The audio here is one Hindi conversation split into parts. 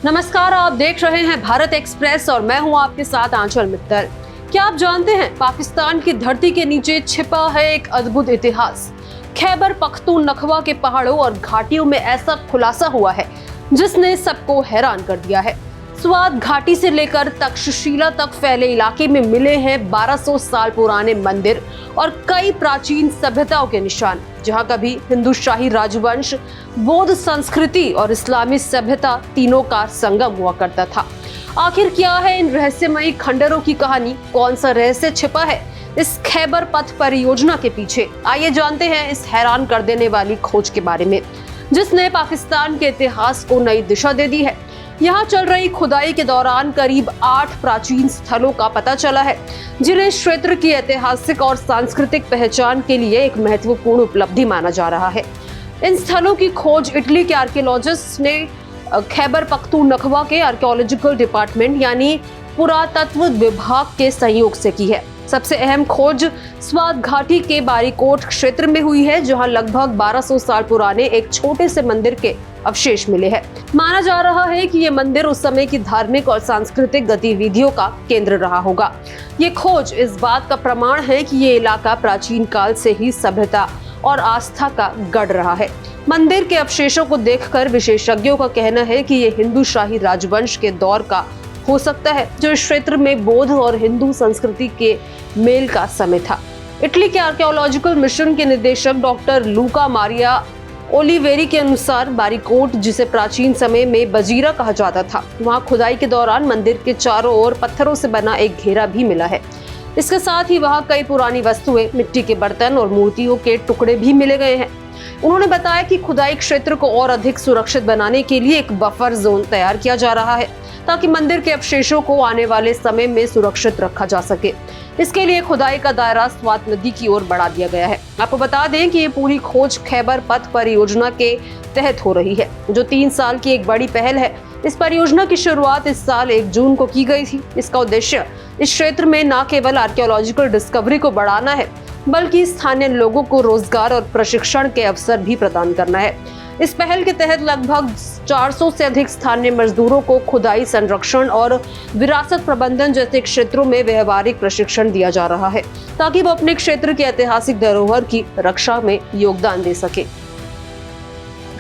नमस्कार, आप देख रहे हैं भारत एक्सप्रेस और मैं हूं आपके साथ आंचल मित्तल। क्या आप जानते हैं पाकिस्तान की धरती के नीचे छिपा है एक अद्भुत इतिहास। खैबर पख्तूनख्वा के पहाड़ों और घाटियों में ऐसा खुलासा हुआ है जिसने सबको हैरान कर दिया है। स्वात घाटी से लेकर तक्षशिला तक फैले इलाके में मिले हैं 1200 साल पुराने मंदिर और कई प्राचीन सभ्यताओं के निशान, जहां कभी हिंदू शाही राजवंश, बौद्ध संस्कृति और इस्लामी सभ्यता तीनों का संगम हुआ करता था। आखिर क्या है इन रहस्यमयी खंडरों की कहानी? कौन सा रहस्य छिपा है इस खैबर पथ परियोजना के पीछे? आइए जानते हैं इस हैरान कर देने वाली खोज के बारे में, जिसने पाकिस्तान के इतिहास को नई दिशा दे दी है। यहाँ चल रही खुदाई के दौरान करीब 8 प्राचीन स्थलों का पता चला है, जिन्हें क्षेत्र की ऐतिहासिक और सांस्कृतिक पहचान के लिए एक महत्वपूर्ण उपलब्धि माना जा रहा है। इन स्थलों की खोज इटली के आर्कियोलॉजिस्ट ने खैबर पख्तूनख्वा के आर्कियोलॉजिकल डिपार्टमेंट यानी पुरातत्व विभाग के सहयोग से की है। सबसे अहम खोज स्वात घाटी के बारीकोट क्षेत्र में हुई है, जहां लगभग 1200 साल पुराने एक छोटे से मंदिर के अवशेष मिले हैं। माना जा रहा है कि ये मंदिर उस समय की धार्मिक और सांस्कृतिक गतिविधियों का केंद्र रहा होगा। ये खोज इस बात का प्रमाण है कि ये इलाका प्राचीन काल से ही सभ्यता और आस्था का गढ़ रहा है। मंदिर के अवशेषों को देखकर विशेषज्ञों का कहना है कि ये हिंदू शाही राजवंश के दौर का हो सकता है, जो इस क्षेत्र में बौद्ध और हिंदू संस्कृति के मेल का समय था। इटली के आर्कियोलॉजिकल मिशन के निदेशक डॉक्टर लूका मारिया ओलिवेरी के अनुसार बारीकोट, जिसे प्राचीन समय में बजीरा कहा जाता था, वहां खुदाई के दौरान मंदिर के चारों ओर पत्थरों से बना एक घेरा भी मिला है। इसके साथ ही वहां कई पुरानी वस्तुएं, मिट्टी के बर्तन और मूर्तियों के टुकड़े भी मिले गए हैं। उन्होंने बताया कि खुदाई क्षेत्र को और अधिक सुरक्षित बनाने के लिए एक बफर जोन तैयार किया जा रहा है, ताकि मंदिर के अवशेषों को आने वाले समय में सुरक्षित रखा जा सके। इसके लिए खुदाई का दायरा स्वात नदी की ओर बढ़ा दिया गया है। आपको बता दें कि ये पूरी खोज खैबर पथ परियोजना के तहत हो रही है, जो 3 साल की एक बड़ी पहल है। इस परियोजना की शुरुआत इस साल 1 जून को की गई थी। इसका उद्देश्य इस क्षेत्र में न केवल आर्कियोलॉजिकल डिस्कवरी को बढ़ाना है, बल्कि स्थानीय लोगों को रोजगार और प्रशिक्षण के अवसर भी प्रदान करना है। इस पहल के तहत लगभग 400 से अधिक स्थानीय मजदूरों को खुदाई, संरक्षण और विरासत प्रबंधन जैसे क्षेत्रों में व्यवहारिक प्रशिक्षण दिया जा रहा है, ताकि वो अपने क्षेत्र की ऐतिहासिक धरोहर की रक्षा में योगदान दे सके।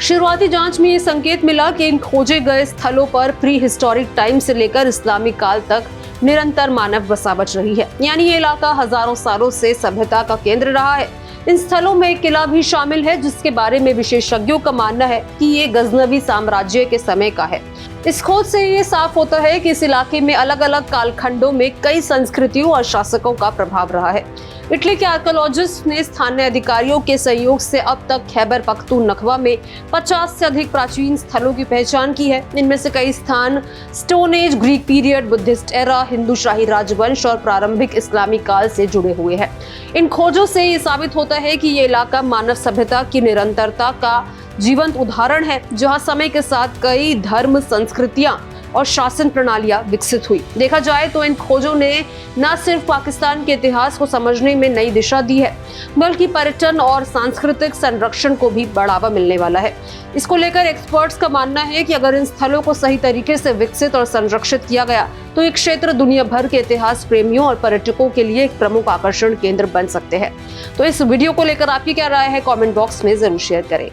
शुरुआती जांच में ये संकेत मिला कि इन खोजे गए स्थलों पर प्री हिस्टोरिक टाइम से लेकर इस्लामी काल तक निरंतर मानव बसावट रही है, यानी ये इलाका हजारों सालों से सभ्यता का केंद्र रहा है। इन स्थलों में एक किला भी शामिल है, जिसके बारे में विशेषज्ञों का मानना है कि ये गजनवी साम्राज्य के समय का है। इस खोज से ये साफ होता है कि इस इलाके में अलग अलग कालखंडों में कई संस्कृतियों और शासकों का प्रभाव रहा है। इटली के आर्कियोलॉजिस्ट ने स्थानीय अधिकारियों के सहयोग से अब तक खैबर पख्तूनख्वा में 50 से अधिक प्राचीन स्थलों की पहचान की है। इनमें से कई स्थान stone age, Greek period, Buddhist era, Hindu Shahi राजवंश और प्रारंभिक इस्लामी काल से जुड़े हुए हैं। इन खोजों से ये साबित होता है कि ये इलाका मानव सभ्यता की निरंतरता का जीवंत उदाहरण है, जहां समय के साथ कई धर्म, संस्कृतियां और शासन प्रणालियां विकसित हुई। देखा जाए तो इन खोजों ने न सिर्फ पाकिस्तान के इतिहास को समझने में नई दिशा दी है, बल्कि पर्यटन और सांस्कृतिक संरक्षण को भी बढ़ावा मिलने वाला है। इसको लेकर एक्सपर्ट्स का मानना है कि अगर इन स्थलों को सही तरीके से विकसित और संरक्षित किया गया तो ये क्षेत्र दुनिया भर के इतिहास प्रेमियों और पर्यटकों के लिए एक प्रमुख आकर्षण केंद्र बन सकते हैं। तो इस वीडियो को लेकर आपकी क्या राय है, कमेंट बॉक्स में जरूर शेयर करें।